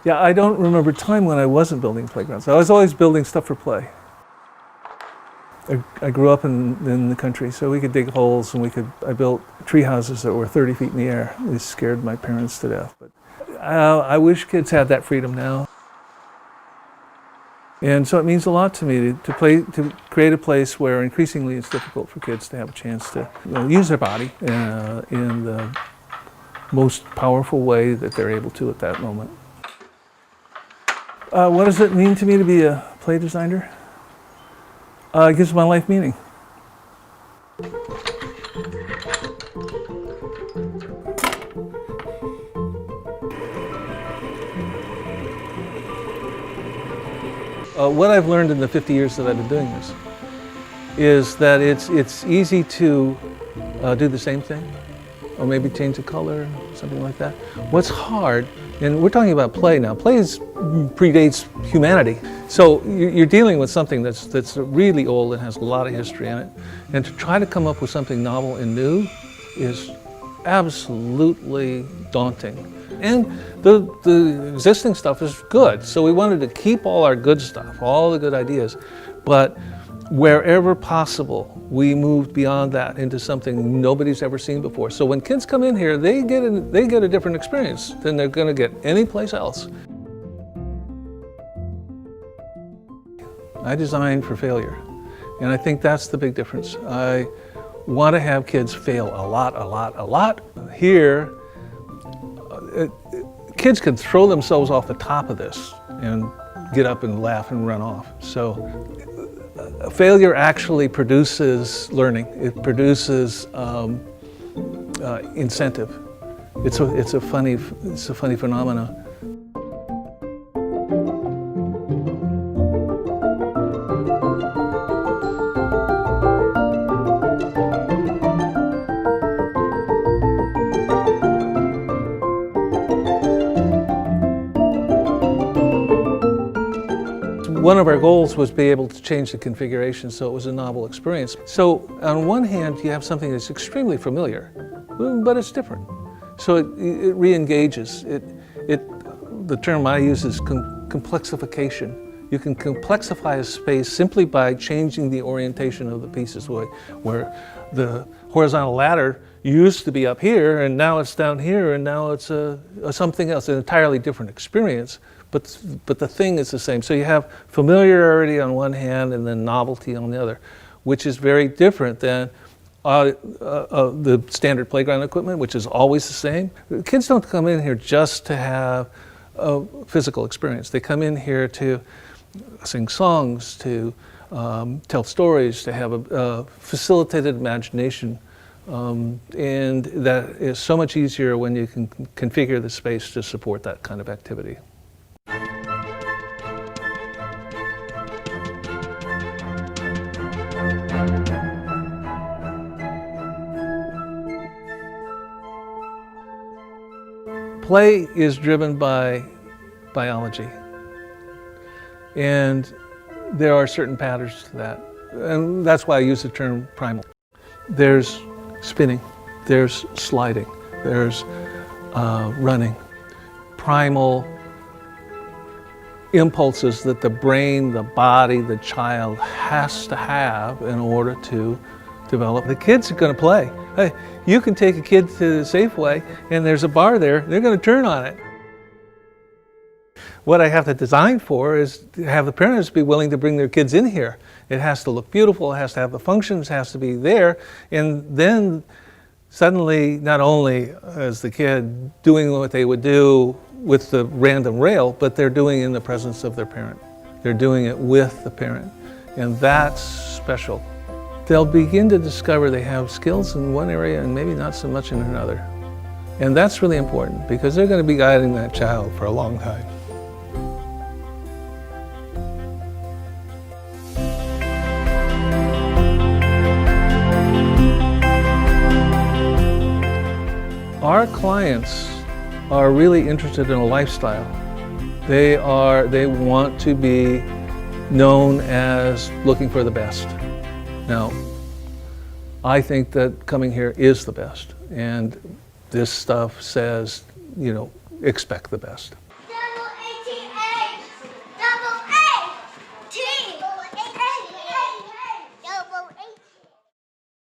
Yeah, I don't remember a time when I wasn't building playgrounds. I was always building stuff for play. I grew up in the country, so we could dig holes and I built tree houses that were 30 feet in the air. It scared my parents to death. But I wish kids had that freedom now. And so it means a lot to me to create a place where increasingly it's difficult for kids to have a chance to use their body in the most powerful way that they're able to at that moment. What does it mean to me to be a play designer? It gives my life meaning. What I've learned in the 50 years that I've been doing this is that it's easy to do the same thing, or maybe change the color, something like that. What's hard, and we're talking about play now, play predates humanity. So you're dealing with something that's really old and has a lot of history in it. And to try to come up with something novel and new is absolutely daunting. And the existing stuff is good. So we wanted to keep all our good stuff, all the good ideas, but wherever possible, we moved beyond that into something nobody's ever seen before. So when kids come in here, they get a different experience than they're going to get anyplace else. I design for failure, and I think that's the big difference. I want to have kids fail a lot. Here, kids can throw themselves off the top of this and get up and laugh and run off. So failure actually produces learning. It produces incentive. It's a funny phenomenon. One of our goals was to be able to change the configuration so it was a novel experience. So on one hand, you have something that's extremely familiar, but it's different. So it re-engages. The term I use is complexification. You can complexify a space simply by changing the orientation of the pieces, where the horizontal ladder used to be up here, and now it's down here, and now it's something else, an entirely different experience. But the thing is the same. So you have familiarity on one hand and then novelty on the other, which is very different than the standard playground equipment, which is always the same. Kids don't come in here just to have a physical experience. They come in here to sing songs, to tell stories, to have a facilitated imagination. And that is so much easier when you can configure the space to support that kind of activity. Play is driven by biology, and there are certain patterns to that, and that's why I use the term primal. There's spinning, there's sliding, there's running, primal impulses that the brain, the body, the child has to have in order to develop. The kids are going to play. Hey, you can take a kid to the Safeway and there's a bar there, they're going to turn on it. What I have to design for is to have the parents be willing to bring their kids in here. It has to look beautiful, it has to have the functions, it has to be there, and then suddenly not only is the kid doing what they would do with the random rail, but they're doing it in the presence of their parent. They're doing it with the parent, and that's special. They'll begin to discover they have skills in one area and maybe not so much in another. And that's really important because they're going to be guiding that child for a long time. Our clients are really interested in a lifestyle. They want to be known as looking for the best. Now, I think that coming here is the best, and this stuff says, expect the best.